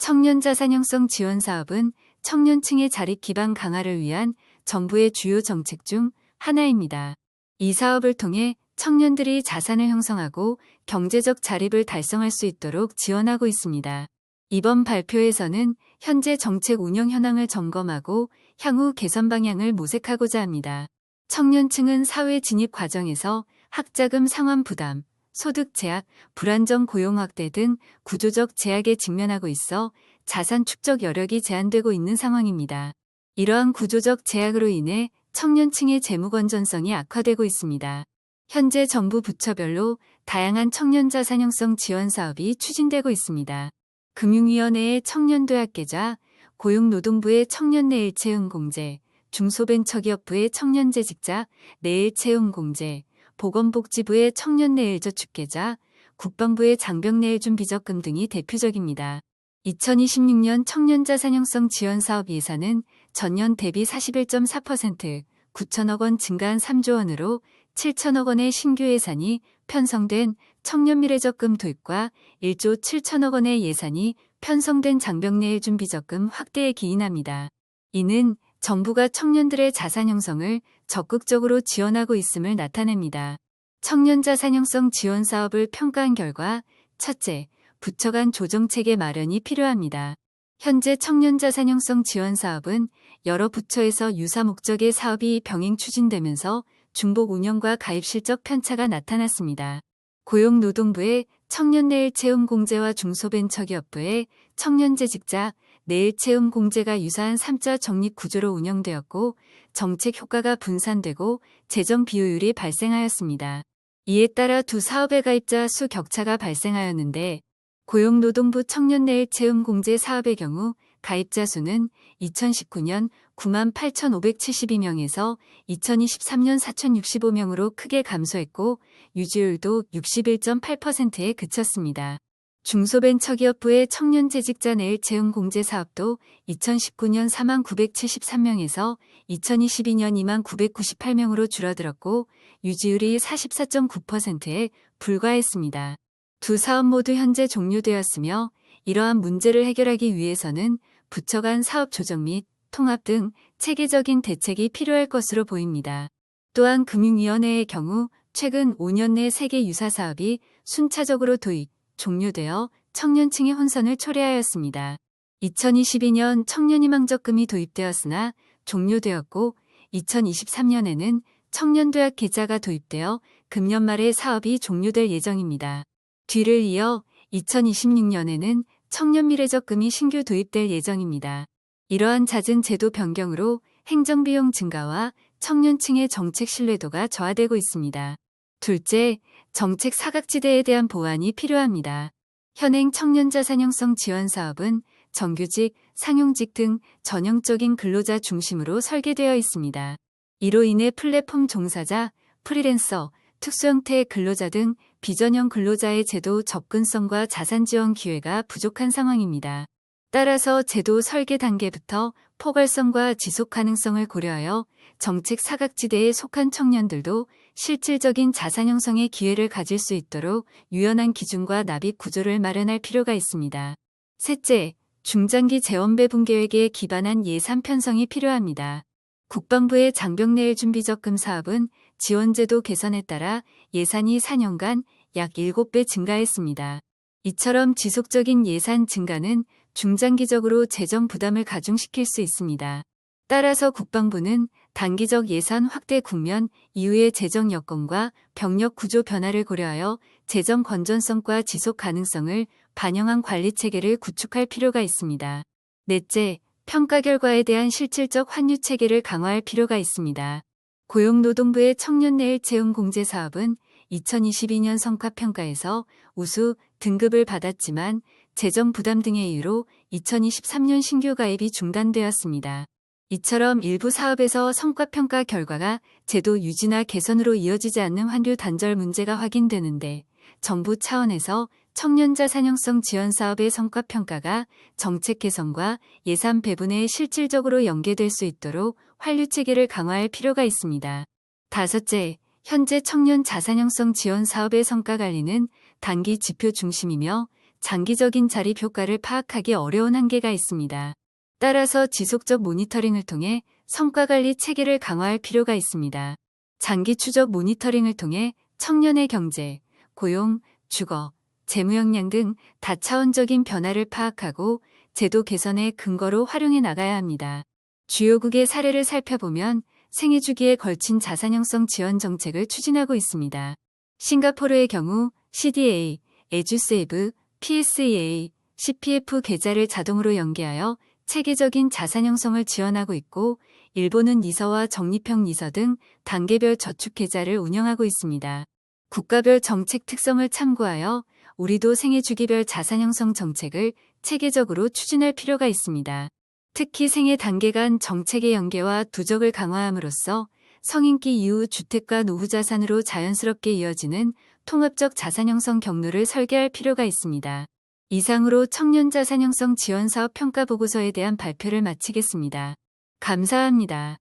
청년 자산 형성 지원 사업은 청년층의 자립 기반 강화를 위한 정부의 주요 정책 중 하나입니다. 이 사업을 통해 청년들이 자산을 형성하고 경제적 자립을 달성할 수 있도록 지원하고 있습니다. 이번 발표에서는 현재 정책 운영 현황을 점검하고 향후 개선 방향을 모색하고자 합니다. 청년층은 사회 진입 과정에서 학자금 상환 부담, 소득 제약, 불안정 고용 확대 등 구조적 제약에 직면하고 있어 자산 축적 여력이 제한되고 있는 상황입니다. 이러한 구조적 제약으로 인해 청년층의 재무 건전성이 악화되고 있습니다. 현재 정부 부처별로 다양한 청년 자산 형성 지원 사업이 추진되고 있습니다. 금융위원회의 청년도약계좌, 고용노동부의 청년내일채용공제, 중소벤처기업부의 청년재직자 내일채용공제, 보건복지부의 청년내일저축계좌, 국방부의 장병내일준비적금 등이 대표적입니다. 2026년 청년자산형성 지원사업 예산은 전년 대비 41.4%, 9천억 원 증가한 3조 원으로 7천억 원의 신규 예산이 편성된 청년미래적금 도입과 1조 7천억 원의 예산이 편성된 장병내일준비적금 확대에 기인합니다. 이는 정부가 청년들의 자산 형성을 적극적으로 지원하고 있음을 나타냅니다. 청년 자산 형성 지원 사업을 평가한 결과 첫째, 부처 간 조정체계 마련이 필요합니다. 현재 청년 자산 형성 지원 사업은 여러 부처에서 유사 목적의 사업이 병행 추진되면서 중복 운영과 가입 실적 편차가 나타났습니다. 고용노동부의 청년내일채용공제와 중소벤처기업부의 청년재직자 내일채용공제가 유사한 3자 적립 구조로 운영되었고 정책 효과가 분산되고 재정 비효율이 발생하였습니다. 이에 따라 두 사업의 가입자 수 격차가 발생하였는데 고용노동부 청년내일채용공제 사업의 경우 가입자 수는 2019년 98,572명에서 2023년 4,065명으로 크게 감소했고 유지율도 61.8%에 그쳤습니다. 중소벤처기업부의 청년재직자 내일채용공제 사업도 2019년 49,973명에서 2022년 29,998명으로 줄어들었고 유지율이 44.9%에 불과했습니다. 두 사업 모두 현재 종료되었으며 이러한 문제를 해결하기 위해서는 부처 간 사업 조정 및 통합 등 체계적인 대책이 필요할 것으로 보입니다. 또한 금융위원회의 경우 최근 5년 내 3개 유사 사업이 순차적으로 도입, 종료되어 청년층의 혼선을 초래하였습니다. 2022년 청년희망적금이 도입되었으나 종료되었고 2023년에는 청년도약 계좌가 도입되어 금년 말에 사업이 종료될 예정입니다. 뒤를 이어 2026년에는 청년미래적금이 신규 도입될 예정입니다. 이러한 잦은 제도 변경으로 행정비용 증가와 청년층의 정책 신뢰도가 저하되고 있습니다. 둘째, 정책 사각지대에 대한 보완이 필요합니다. 현행 청년자산 형성 지원 사업은 정규직, 상용직 등 전형적인 근로자 중심으로 설계되어 있습니다. 이로 인해 플랫폼 종사자, 프리랜서, 특수형태의 근로자 등 비전형 근로자의 제도 접근성과 자산 지원 기회가 부족한 상황입니다. 따라서 제도 설계 단계부터 포괄성과 지속 가능성을 고려하여 정책 사각지대에 속한 청년들도 실질적인 자산 형성의 기회를 가질 수 있도록 유연한 기준과 납입 구조를 마련할 필요가 있습니다. 셋째, 중장기 재원 배분 계획에 기반한 예산 편성이 필요합니다. 국방부의 장병내일준비적금 사업은 지원제도 개선에 따라 예산이 4년간 약 7배 증가했습니다. 이처럼 지속적인 예산 증가는 중장기적으로 재정 부담을 가중시킬 수 있습니다. 따라서 국방부는 단기적 예산 확대 국면 이후의 재정 여건과 병력 구조 변화를 고려하여 재정 건전성과 지속 가능성을 반영한 관리 체계를 구축할 필요가 있습니다. 넷째, 평가 결과에 대한 실질적 환유 체계를 강화할 필요가 있습니다. 고용노동부의 청년내일채용공제 사업은 2022년 성과평가에서 우수 등급을 받았지만 재정 부담 등의 이유로 2023년 신규 가입이 중단되었습니다. 이처럼 일부 사업에서 성과평가 결과가 제도 유지나 개선으로 이어지지 않는 환류 단절 문제가 확인되는데 정부 차원에서 청년자산형성 지원 사업의 성과평가가 정책 개선과 예산 배분에 실질적으로 연계될 수 있도록 환류 체계를 강화할 필요가 있습니다. 다섯째, 현재 청년 자산형성 지원 사업의 성과 관리는 단기 지표 중심이며 장기적인 자립 효과를 파악하기 어려운 한계가 있습니다. 따라서 지속적 모니터링을 통해 성과 관리 체계를 강화할 필요가 있습니다. 장기 추적 모니터링을 통해 청년의 경제, 고용, 주거, 재무 역량 등 다차원적인 변화를 파악하고 제도 개선의 근거로 활용해 나가야 합니다. 주요국의 사례를 살펴보면 생애 주기에 걸친 자산 형성 지원 정책을 추진하고 있습니다. 싱가포르의 경우 CDA, 에듀세이브, PSEA, CPF 계좌를 자동으로 연계하여 체계적인 자산 형성을 지원하고 있고, 일본은 니서와 적립형 니서 등 단계별 저축 계좌를 운영하고 있습니다. 국가별 정책 특성을 참고하여 우리도 생애 주기별 자산 형성 정책을 체계적으로 추진할 필요가 있습니다. 특히 생애 단계 간 정책의 연계와 두적을 강화함으로써 성인기 이후 주택과 노후 자산으로 자연스럽게 이어지는 통합적 자산 형성 경로를 설계할 필요가 있습니다. 이상으로 청년 자산 형성 지원 사업 평가 보고서에 대한 발표를 마치겠습니다. 감사합니다.